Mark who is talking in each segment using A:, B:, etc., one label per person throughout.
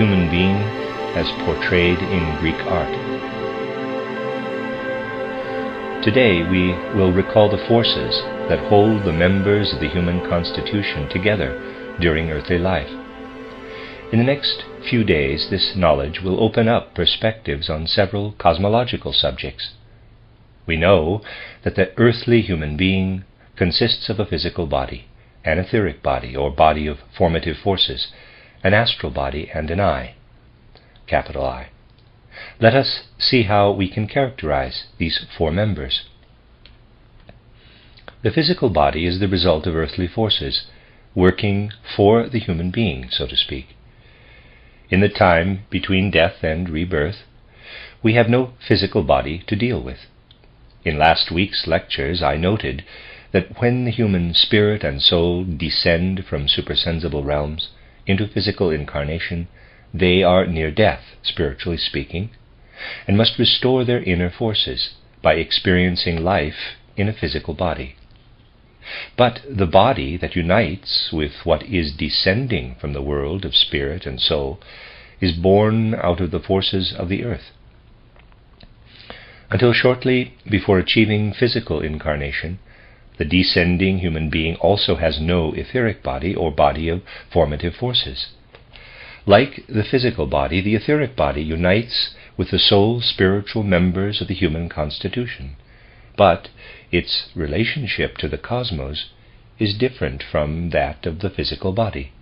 A: human being as portrayed in Greek art. Today we will recall the forces that hold the members of the human constitution together during earthly life. In the next few days, this knowledge will open up perspectives on several cosmological subjects. We know that the earthly human being consists of a physical body, an etheric body or body of formative forces, an astral body, and an I, capital I. Let us see how we can characterize these four members. The physical body is the result of earthly forces, working for the human being, so to speak. In the time between death and rebirth, we have no physical body to deal with. In last week's lectures, I noted that when the human spirit and soul descend from supersensible realms into physical incarnation, they are near death, spiritually speaking, and must restore their inner forces by experiencing life in a physical body. But the body that unites with what is descending from the world of spirit and soul is born out of the forces of the earth. Until shortly before achieving physical incarnation, the descending human being also has no etheric body or body of formative forces. Like the physical body, the etheric body unites with the sole spiritual members of the human constitution, but its relationship to the cosmos is different from that of the physical body.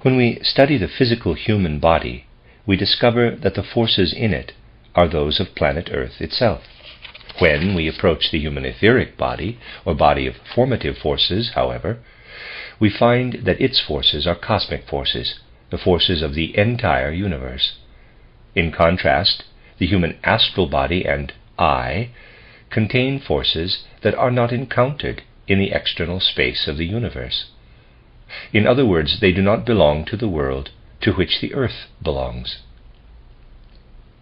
A: When we study the physical human body, we discover that the forces in it are those of planet Earth itself. When we approach the human etheric body, or body of formative forces, however, we find that its forces are cosmic forces, the forces of the entire universe. In contrast, the human astral body and I contain forces that are not encountered in the external space of the universe. In other words, they do not belong to the world to which the earth belongs.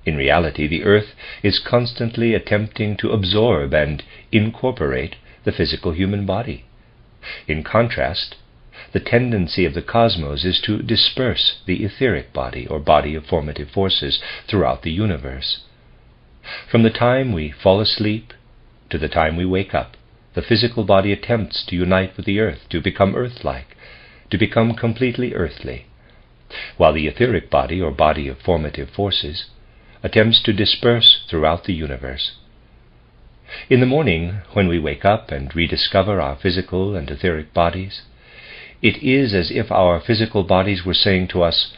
A: In reality, the earth is constantly attempting to absorb and incorporate the physical human body. In contrast, the tendency of the cosmos is to disperse the etheric body or body of formative forces throughout the universe. From the time we fall asleep to the time we wake up, the physical body attempts to unite with the earth, to become earth-like, to become completely earthly, while the etheric body or body of formative forces attempts to disperse throughout the universe. In the morning, when we wake up and rediscover our physical and etheric bodies, it is as if our physical bodies were saying to us,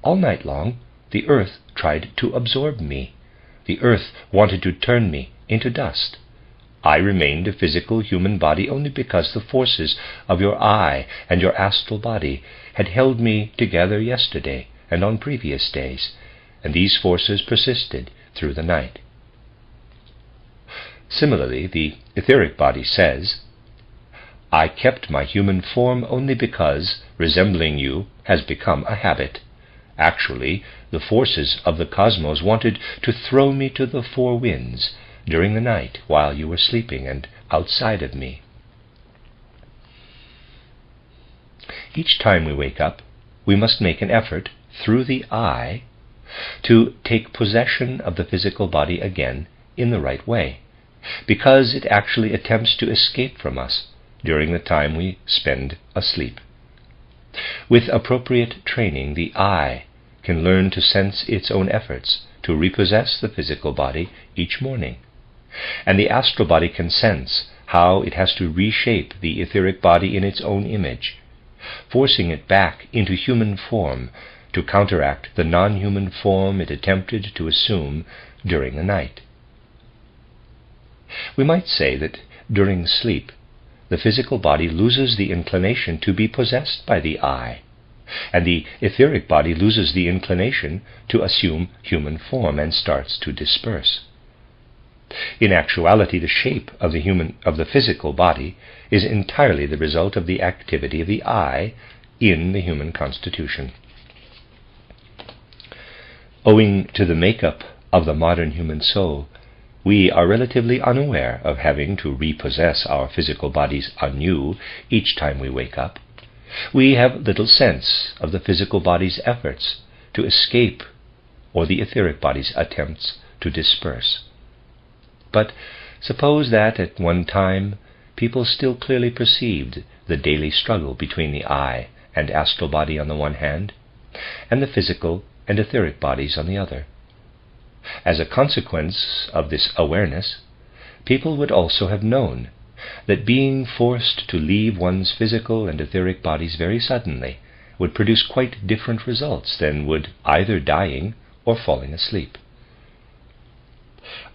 A: "All night long, the earth tried to absorb me. The earth wanted to turn me into dust. I remained a physical human body only because the forces of your I and your astral body had held me together yesterday and on previous days, and these forces persisted through the night." Similarly, the etheric body says, "I kept my human form only because resembling you has become a habit. Actually, the forces of the cosmos wanted to throw me to the four winds during the night while you were sleeping and outside of me." Each time we wake up, we must make an effort through the I to take possession of the physical body again in the right way, because it actually attempts to escape from us during the time we spend asleep. With appropriate training, the I can learn to sense its own efforts to repossess the physical body each morning, and the astral body can sense how it has to reshape the etheric body in its own image, forcing it back into human form to counteract the non-human form it attempted to assume during the night. We might say that during sleep, the physical body loses the inclination to be possessed by the I, and the etheric body loses the inclination to assume human form and starts to disperse. In actuality, the shape of the physical body is entirely the result of the activity of the I in the human constitution. Owing to the makeup of the modern human soul, we are relatively unaware of having to repossess our physical bodies anew each time we wake up, we have little sense of the physical body's efforts to escape or the etheric body's attempts to disperse. But suppose that at one time people still clearly perceived the daily struggle between the I and astral body on the one hand, and the physical and etheric bodies on the other. As a consequence of this awareness, people would also have known that being forced to leave one's physical and etheric bodies very suddenly would produce quite different results than would either dying or falling asleep.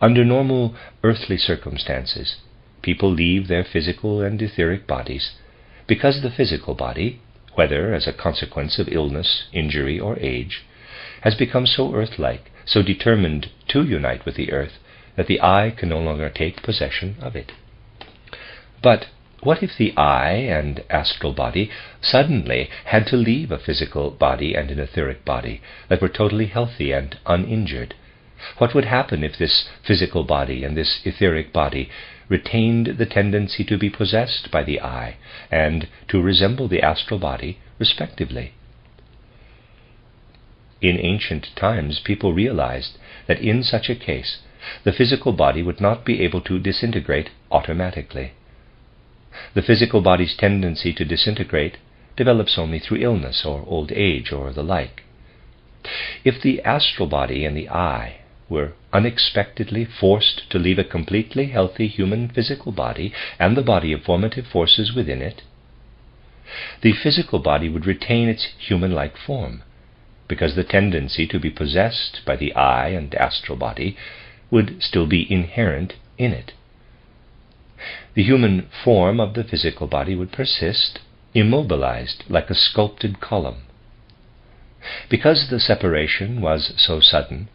A: Under normal earthly circumstances, people leave their physical and etheric bodies because the physical body, whether as a consequence of illness, injury, or age, has become so earth-like, so determined to unite with the earth, that the I can no longer take possession of it. But what if the I and astral body suddenly had to leave a physical body and an etheric body that were totally healthy and uninjured? What would happen if this physical body and this etheric body retained the tendency to be possessed by the I and to resemble the astral body, respectively? In ancient times, people realized that in such a case, the physical body would not be able to disintegrate automatically. The physical body's tendency to disintegrate develops only through illness or old age or the like. If the astral body and the I were unexpectedly forced to leave a completely healthy human physical body and the body of formative forces within it, the physical body would retain its human-like form, because the tendency to be possessed by the I and astral body would still be inherent in it. The human form of the physical body would persist, immobilized like a sculpted column. Because the separation was so sudden,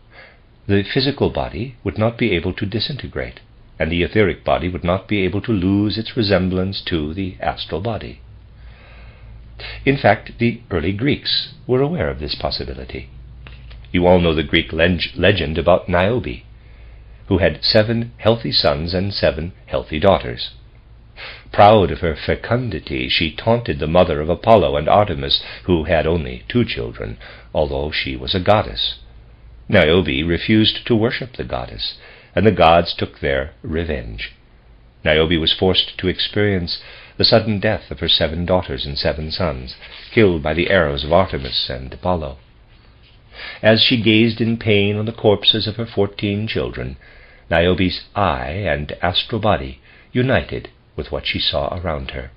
A: the physical body would not be able to disintegrate, and the etheric body would not be able to lose its resemblance to the astral body. In fact, the early Greeks were aware of this possibility. You all know the Greek legend about Niobe, who had 7 healthy sons and 7 healthy daughters. Proud of her fecundity, she taunted the mother of Apollo and Artemis, who had only 2 children, although she was a goddess. Niobe refused to worship the goddess, and the gods took their revenge. Niobe was forced to experience the sudden death of her 7 daughters and 7 sons, killed by the arrows of Artemis and Apollo. As she gazed in pain on the corpses of her 14 children, Niobe's I and astral body united with what she saw around her.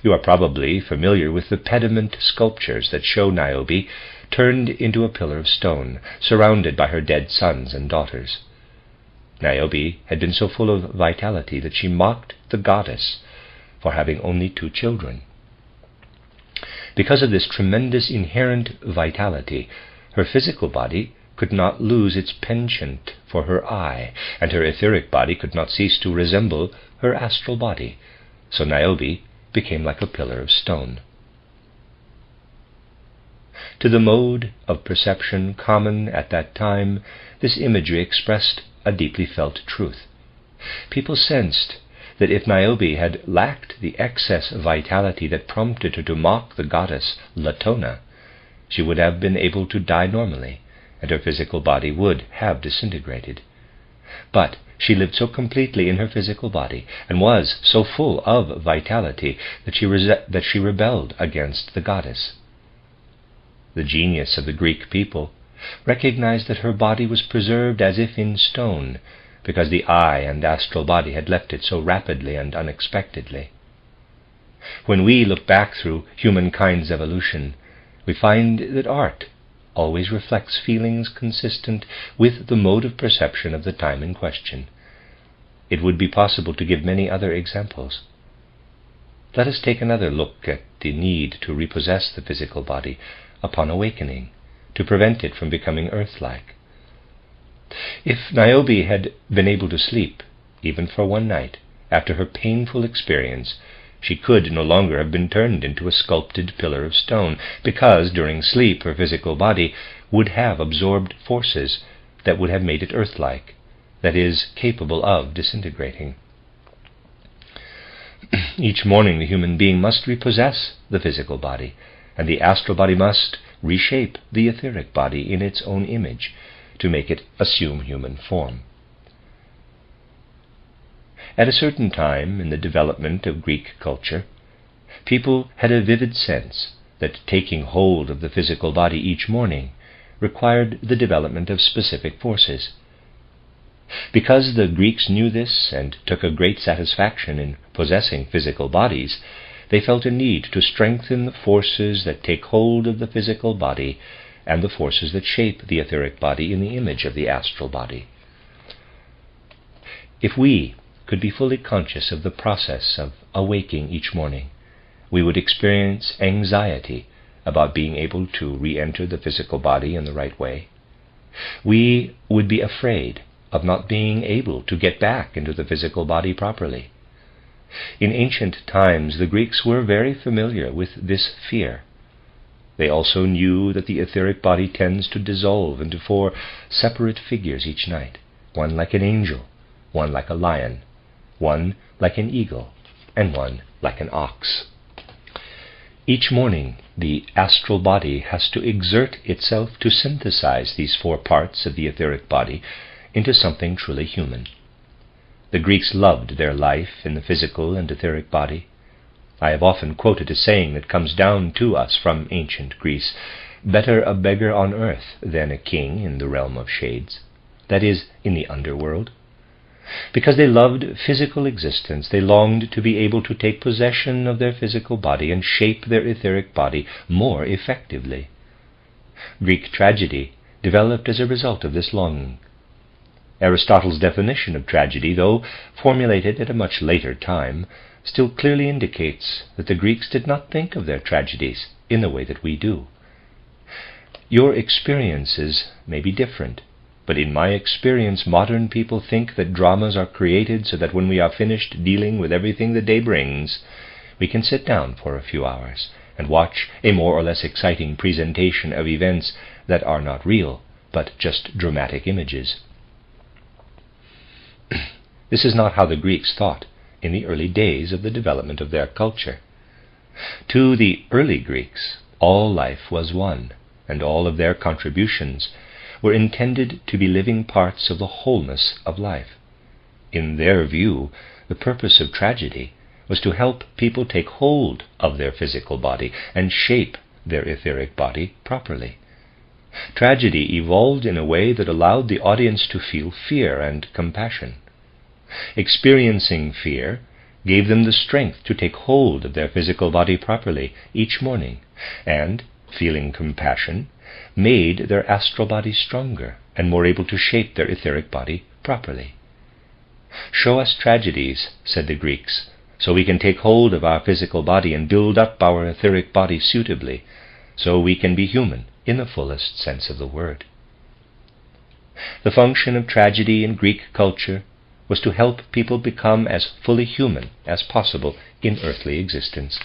A: You are probably familiar with the pediment sculptures that show Niobe turned into a pillar of stone, surrounded by her dead sons and daughters. Niobe had been so full of vitality that she mocked the goddess for having only 2 children. Because of this tremendous inherent vitality, her physical body could not lose its penchant for her I, and her etheric body could not cease to resemble her astral body, so Niobe became like a pillar of stone. To the mode of perception common at that time, this imagery expressed a deeply felt truth. People sensed that if Niobe had lacked the excess vitality that prompted her to mock the goddess Latona, she would have been able to die normally, and her physical body would have disintegrated. But she lived so completely in her physical body, and was so full of vitality, that she rebelled against the goddess. The genius of the Greek people recognized that her body was preserved as if in stone, because the I and astral body had left it so rapidly and unexpectedly. When we look back through humankind's evolution, we find that art always reflects feelings consistent with the mode of perception of the time in question. It would be possible to give many other examples. Let us take another look at the need to repossess the physical body upon awakening, to prevent it from becoming earth-like. If Niobe had been able to sleep, even for one night, after her painful experience, she could no longer have been turned into a sculpted pillar of stone, because during sleep her physical body would have absorbed forces that would have made it earth-like, that is, capable of disintegrating. Each morning the human being must repossess the physical body, and the astral body must reshape the etheric body in its own image to make it assume human form. At a certain time in the development of Greek culture, people had a vivid sense that taking hold of the physical body each morning required the development of specific forces. Because the Greeks knew this and took a great satisfaction in possessing physical bodies, they felt a need to strengthen the forces that take hold of the physical body and the forces that shape the etheric body in the image of the astral body. If we could be fully conscious of the process of awaking each morning, we would experience anxiety about being able to re-enter the physical body in the right way. We would be afraid of not being able to get back into the physical body properly. In ancient times, the Greeks were very familiar with this fear. They also knew that the etheric body tends to dissolve into 4 separate figures each night, one like an angel, one like a lion, one like an eagle, and one like an ox. Each morning, the astral body has to exert itself to synthesize these 4 parts of the etheric body into something truly human. The Greeks loved their life in the physical and etheric body. I have often quoted a saying that comes down to us from ancient Greece: "Better a beggar on earth than a king in the realm of shades," that is, in the underworld. Because they loved physical existence, they longed to be able to take possession of their physical body and shape their etheric body more effectively. Greek tragedy developed as a result of this longing. Aristotle's definition of tragedy, though formulated at a much later time, still clearly indicates that the Greeks did not think of their tragedies in the way that we do. Your experiences may be different, but in my experience, modern people think that dramas are created so that when we are finished dealing with everything the day brings, we can sit down for a few hours and watch a more or less exciting presentation of events that are not real, but just dramatic images. This is not how the Greeks thought in the early days of the development of their culture. To the early Greeks, all life was one, and all of their contributions were intended to be living parts of the wholeness of life. In their view, the purpose of tragedy was to help people take hold of their physical body and shape their etheric body properly. Tragedy evolved in a way that allowed the audience to feel fear and compassion. Experiencing fear gave them the strength to take hold of their physical body properly each morning, and, feeling compassion, made their astral body stronger and more able to shape their etheric body properly. "Show us tragedies," said the Greeks, "so we can take hold of our physical body and build up our etheric body suitably, so we can be human in the fullest sense of the word." The function of tragedy in Greek culture was to help people become as fully human as possible in earthly existence.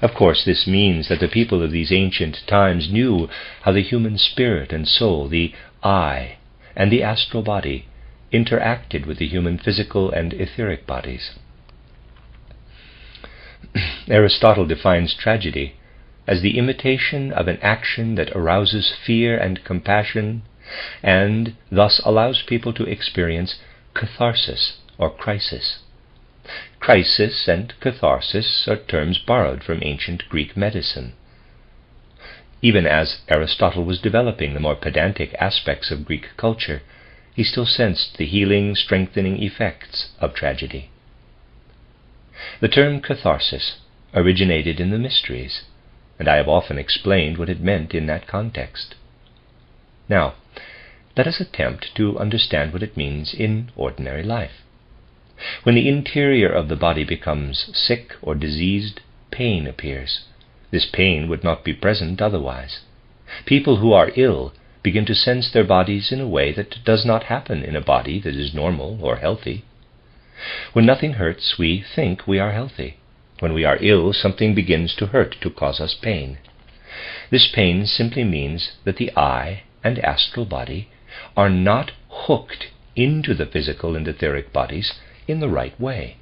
A: Of course, this means that the people of these ancient times knew how the human spirit and soul, the I, and the astral body interacted with the human physical and etheric bodies. Aristotle defines tragedy as the imitation of an action that arouses fear and compassion and thus allows people to experience catharsis or crisis. Crisis and catharsis are terms borrowed from ancient Greek medicine. Even as Aristotle was developing the more pedantic aspects of Greek culture, he still sensed the healing, strengthening effects of tragedy. The term catharsis originated in the mysteries, and I have often explained what it meant in that context. Now, let us attempt to understand what it means in ordinary life. When the interior of the body becomes sick or diseased, pain appears. This pain would not be present otherwise. People who are ill begin to sense their bodies in a way that does not happen in a body that is normal or healthy. When nothing hurts, we think we are healthy. When we are ill, something begins to hurt to cause us pain. This pain simply means that the I and astral body are not hooked into the physical and etheric bodies in the right way.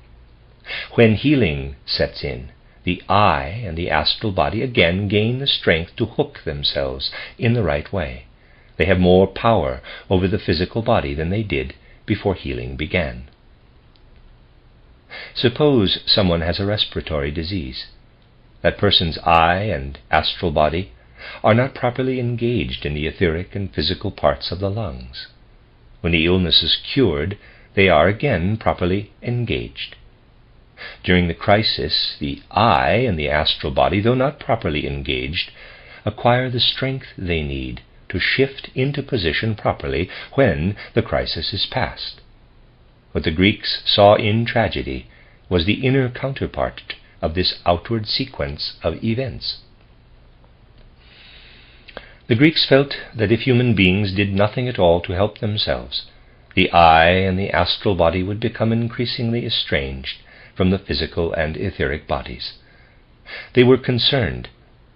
A: When healing sets in, the I and the astral body again gain the strength to hook themselves in the right way. They have more power over the physical body than they did before healing began. Suppose someone has a respiratory disease. That person's I and astral body are not properly engaged in the etheric and physical parts of the lungs. When the illness is cured, they are again properly engaged. During the crisis, the I and the astral body, though not properly engaged, acquire the strength they need to shift into position properly when the crisis is past. What the Greeks saw in tragedy was the inner counterpart of this outward sequence of events. The Greeks felt that if human beings did nothing at all to help themselves, the I and the astral body would become increasingly estranged from the physical and etheric bodies. They were concerned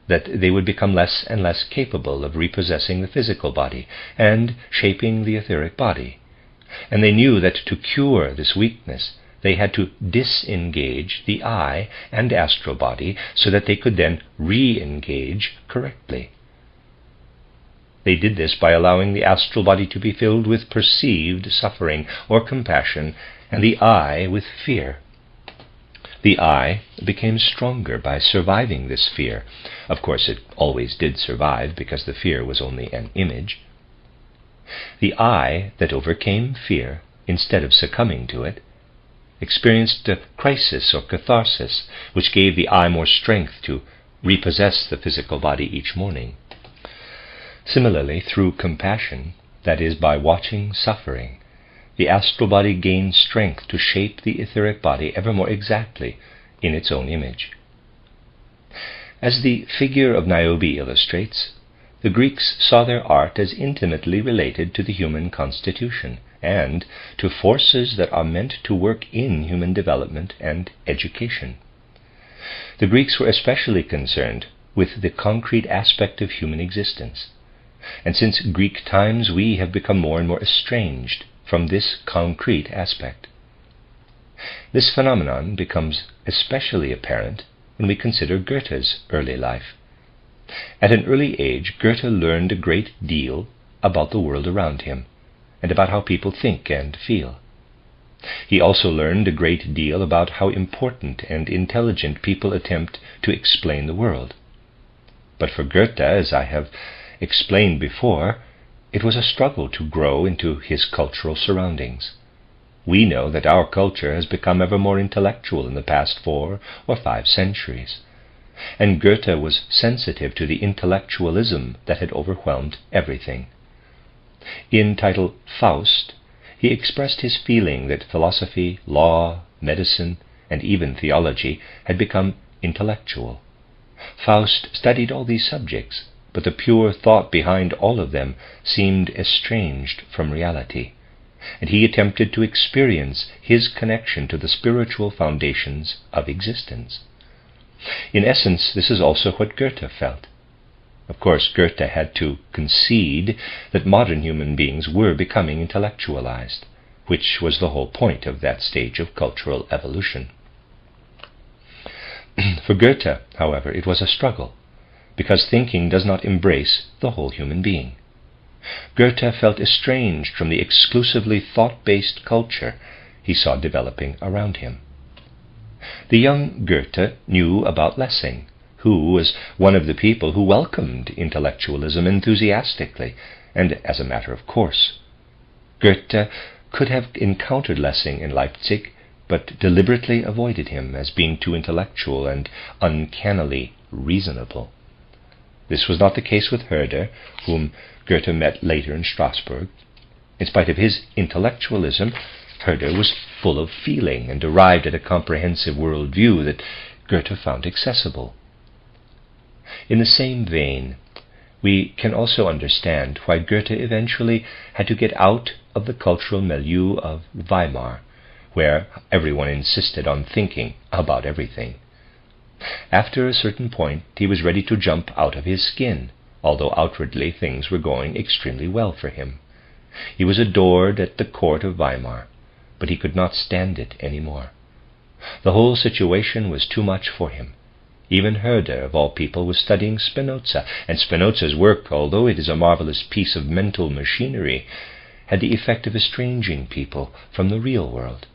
A: that they would become less and less capable of repossessing the physical body and shaping the etheric body, and they knew that to cure this weakness they had to disengage the I and astral body so that they could then re-engage correctly. They did this by allowing the astral body to be filled with perceived suffering or compassion, and the I with fear. The I became stronger by surviving this fear. Of course, it always did survive because the fear was only an image. The I that overcame fear, instead of succumbing to it, experienced a crisis or catharsis, which gave the I more strength to repossess the physical body each morning. Similarly, through compassion, that is, by watching suffering, the astral body gained strength to shape the etheric body ever more exactly in its own image. As the figure of Niobe illustrates, the Greeks saw their art as intimately related to the human constitution and to forces that are meant to work in human development and education. The Greeks were especially concerned with the concrete aspect of human existence, and since Greek times we have become more and more estranged from this concrete aspect. This phenomenon becomes especially apparent when we consider Goethe's early life. At an early age, Goethe learned a great deal about the world around him and about how people think and feel. He also learned a great deal about how important and intelligent people attempt to explain the world. But for Goethe, as I have explained before, it was a struggle to grow into his cultural surroundings. We know that our culture has become ever more intellectual in the past 4 or 5 centuries, and Goethe was sensitive to the intellectualism that had overwhelmed everything. In title Faust, he expressed his feeling that philosophy, law, medicine, and even theology had become intellectual. Faust studied all these subjects, but the pure thought behind all of them seemed estranged from reality, and he attempted to experience his connection to the spiritual foundations of existence. In essence, this is also what Goethe felt. Of course, Goethe had to concede that modern human beings were becoming intellectualized, which was the whole point of that stage of cultural evolution. For Goethe, however, it was a struggle, because thinking does not embrace the whole human being. Goethe felt estranged from the exclusively thought-based culture he saw developing around him. The young Goethe knew about Lessing, who was one of the people who welcomed intellectualism enthusiastically and as a matter of course. Goethe could have encountered Lessing in Leipzig, but deliberately avoided him as being too intellectual and uncannily reasonable. This was not the case with Herder, whom Goethe met later in Strasbourg. In spite of his intellectualism, Herder was full of feeling and arrived at a comprehensive worldview that Goethe found accessible. In the same vein, we can also understand why Goethe eventually had to get out of the cultural milieu of Weimar, where everyone insisted on thinking about everything. After a certain point, he was ready to jump out of his skin, although outwardly things were going extremely well for him. He was adored at the court of Weimar, but he could not stand it any more. The whole situation was too much for him. Even Herder, of all people, was studying Spinoza, and Spinoza's work, although it is a marvelous piece of mental machinery, had the effect of estranging people from the real world.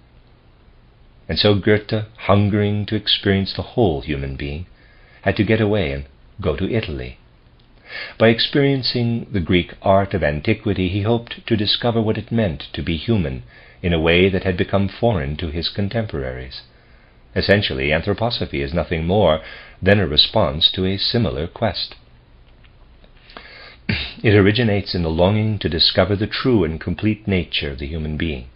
A: And so Goethe, hungering to experience the whole human being, had to get away and go to Italy. By experiencing the Greek art of antiquity, he hoped to discover what it meant to be human in a way that had become foreign to his contemporaries. Essentially, anthroposophy is nothing more than a response to a similar quest. It originates in the longing to discover the true and complete nature of the human being,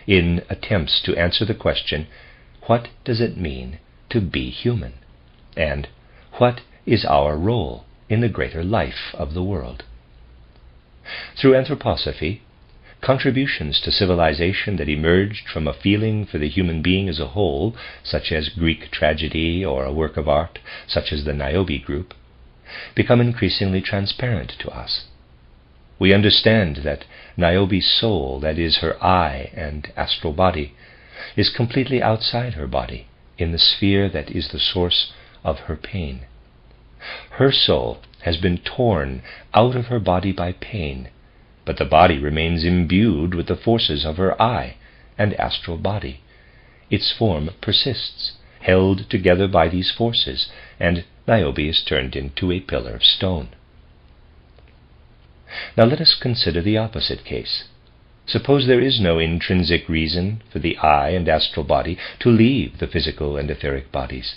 A: in attempts to answer the question, what does it mean to be human? And what is our role in the greater life of the world? Through anthroposophy, contributions to civilization that emerged from a feeling for the human being as a whole, such as Greek tragedy or a work of art, such as the Niobe group, become increasingly transparent to us. We understand that Niobe's soul, that is, her eye and astral body, is completely outside her body, in the sphere that is the source of her pain. Her soul has been torn out of her body by pain, but the body remains imbued with the forces of her eye and astral body. Its form persists, held together by these forces, and Niobe is turned into a pillar of stone. Now let us consider the opposite case. Suppose there is no intrinsic reason for the eye and astral body to leave the physical and etheric bodies,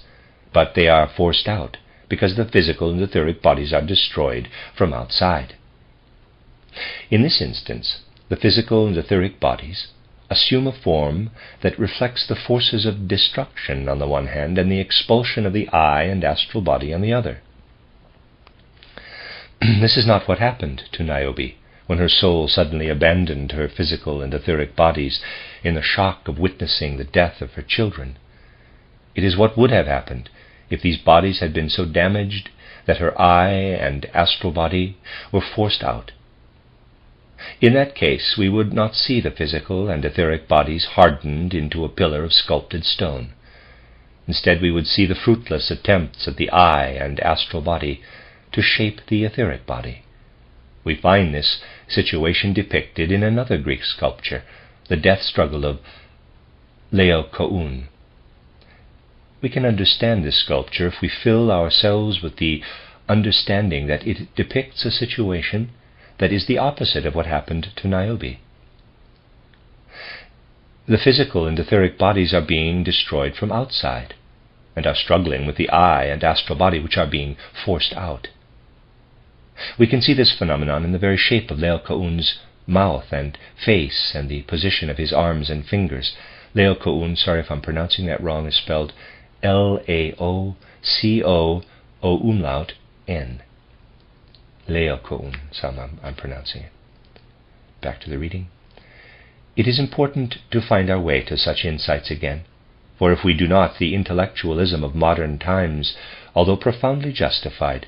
A: but they are forced out because the physical and etheric bodies are destroyed from outside. In this instance, the physical and etheric bodies assume a form that reflects the forces of destruction on the one hand and the expulsion of the eye and astral body on the other. This is not what happened to Niobe when her soul suddenly abandoned her physical and etheric bodies in the shock of witnessing the death of her children. It is what would have happened if these bodies had been so damaged that her eye and astral body were forced out. In that case, we would not see the physical and etheric bodies hardened into a pillar of sculpted stone. Instead, we would see the fruitless attempts of the eye and astral body to shape the etheric body. We find this situation depicted in another Greek sculpture, the death struggle of Laocoon. We can understand this sculpture if we fill ourselves with the understanding that it depicts a situation that is the opposite of what happened to Niobe. The physical and etheric bodies are being destroyed from outside, and are struggling with the eye and astral body which are being forced out. We can see this phenomenon in the very shape of Laocoon's mouth and face and the position of his arms and fingers. Laocoon, sorry if I'm pronouncing that wrong, is spelled Laoco N. Laocoon, so I'm pronouncing it. Back to the reading. It is important to find our way to such insights again, for if we do not, the intellectualism of modern times, although profoundly justified,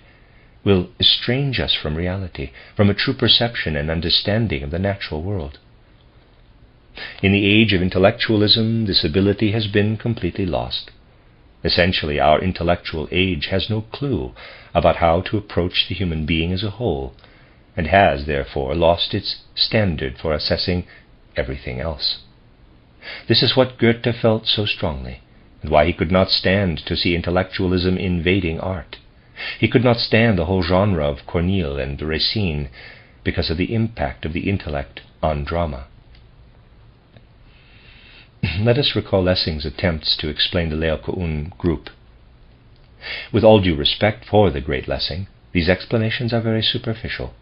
A: will estrange us from reality, from a true perception and understanding of the natural world. In the age of intellectualism, this ability has been completely lost. Essentially, our intellectual age has no clue about how to approach the human being as a whole, and has, therefore, lost its standard for assessing everything else. This is what Goethe felt so strongly, and why he could not stand to see intellectualism invading art. He could not stand the whole genre of Corneille and Racine because of the impact of the intellect on drama. Let us recall Lessing's attempts to explain the Laocoon group. With all due respect for the great Lessing, these explanations are very superficial.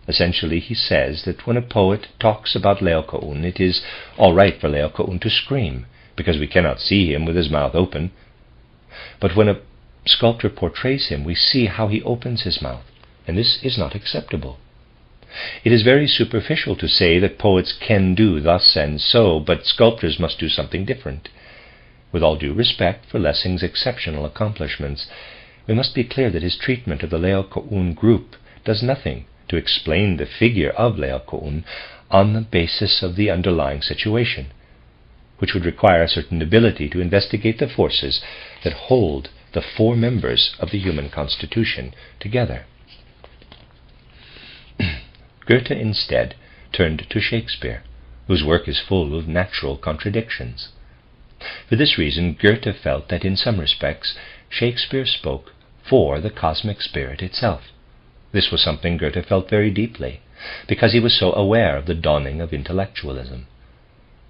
A: Essentially, he says that when a poet talks about Laocoon, it is all right for Laocoon to scream, because we cannot see him with his mouth open. But when a sculptor portrays him, we see how he opens his mouth, and this is not acceptable. It is very superficial to say that poets can do thus and so, but sculptors must do something different. With all due respect for Lessing's exceptional accomplishments, we must be clear that his treatment of the Laocoon group does nothing to explain the figure of Laocoon on the basis of the underlying situation. which would require a certain ability to investigate the forces that hold the four members of the human constitution together. Goethe instead turned to Shakespeare, whose work is full of natural contradictions. For this reason, Goethe felt that in some respects Shakespeare spoke for the cosmic spirit itself. This was something Goethe felt very deeply, because he was so aware of the dawning of intellectualism.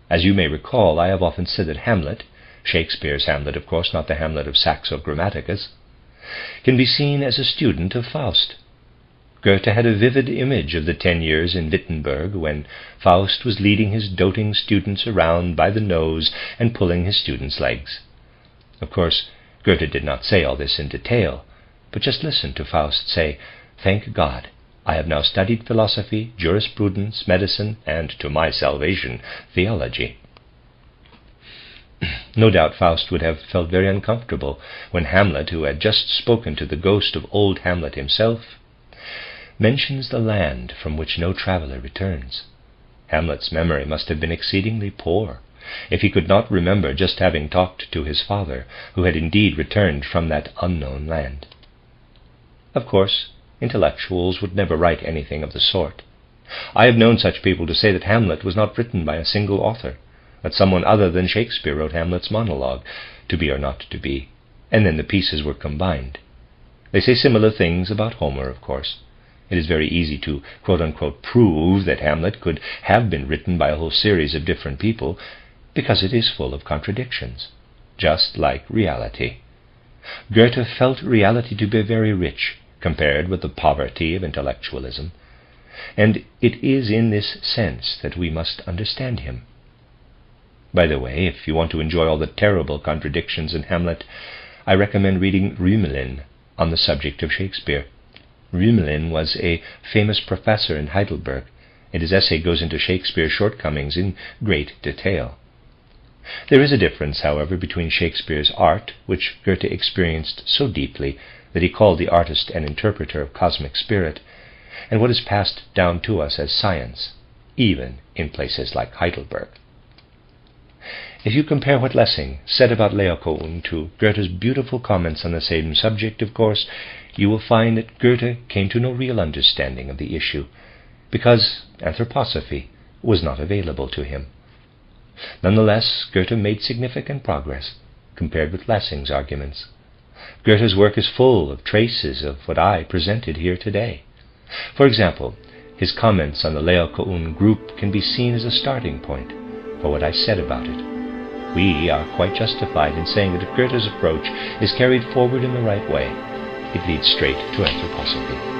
A: As you may recall, I have often said that Hamlet, Shakespeare's Hamlet, of course, not the Hamlet of Saxo Grammaticus, can be seen as a student of Faust. Goethe had a vivid image of the 10 years in Wittenberg when Faust was leading his doting students around by the nose and pulling his students' legs. Of course, Goethe did not say all this in detail, but just listen to Faust say, "Thank God, I have now studied philosophy, jurisprudence, medicine, and, to my salvation, theology." No doubt Faust would have felt very uncomfortable when Hamlet, who had just spoken to the ghost of old Hamlet himself, mentions the land from which no traveller returns. Hamlet's memory must have been exceedingly poor, if he could not remember just having talked to his father, who had indeed returned from that unknown land. Of course, intellectuals would never write anything of the sort. I have known such people to say that Hamlet was not written by a single author, that someone other than Shakespeare wrote Hamlet's monologue, to be or not to be, and then the pieces were combined. They say similar things about Homer, of course. It is very easy to quote-unquote prove that Hamlet could have been written by a whole series of different people, because it is full of contradictions, just like reality. Goethe felt reality to be very rich compared with the poverty of intellectualism, and it is in this sense that we must understand him. By the way, if you want to enjoy all the terrible contradictions in Hamlet, I recommend reading Rümelin on the subject of Shakespeare. Rümelin was a famous professor in Heidelberg, and his essay goes into Shakespeare's shortcomings in great detail. There is a difference, however, between Shakespeare's art, which Goethe experienced so deeply that he called the artist an interpreter of cosmic spirit, and what is passed down to us as science, even in places like Heidelberg. If you compare what Lessing said about Laocoon to Goethe's beautiful comments on the same subject, of course, you will find that Goethe came to no real understanding of the issue, because anthroposophy was not available to him. Nonetheless, Goethe made significant progress compared with Lessing's arguments. Goethe's work is full of traces of what I presented here today. For example, his comments on the Laocoon group can be seen as a starting point for what I said about it. We are quite justified in saying that if Goethe's approach is carried forward in the right way, it leads straight to anthroposophy.